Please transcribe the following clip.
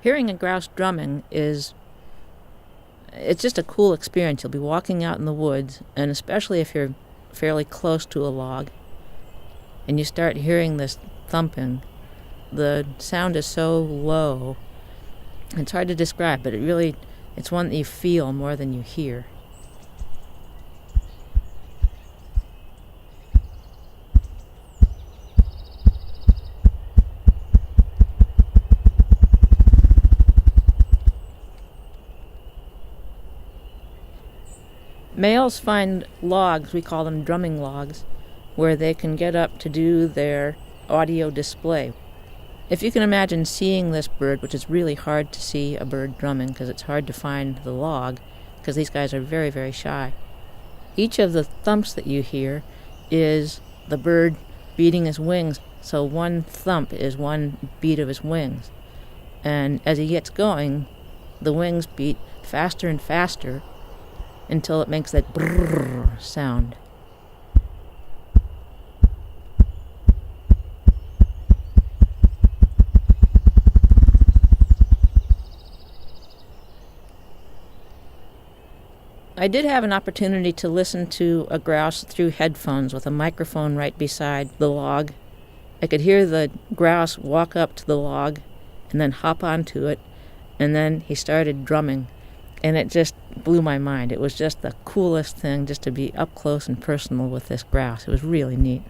Hearing a grouse drumming it's just a cool experience. You'll be walking out in the woods, and especially if you're fairly close to a log, and you start hearing this thumping. The sound is so low, it's hard to describe, but it's one that you feel more than you hear. Males find logs, we call them drumming logs, where they can get up to do their audio display. If you can imagine seeing this bird, which is really hard to see a bird drumming because it's hard to find the log, because these guys are very, very shy. Each of the thumps that you hear is the bird beating his wings, so one thump is one beat of his wings. And as he gets going, the wings beat faster and faster until it makes that brrrr sound. I did have an opportunity to listen to a grouse through headphones with a microphone right beside the log. I could hear the grouse walk up to the log and then hop onto it, and then he started drumming. And it just blew my mind. It was just the coolest thing just to be up close and personal with this grouse. It was really neat.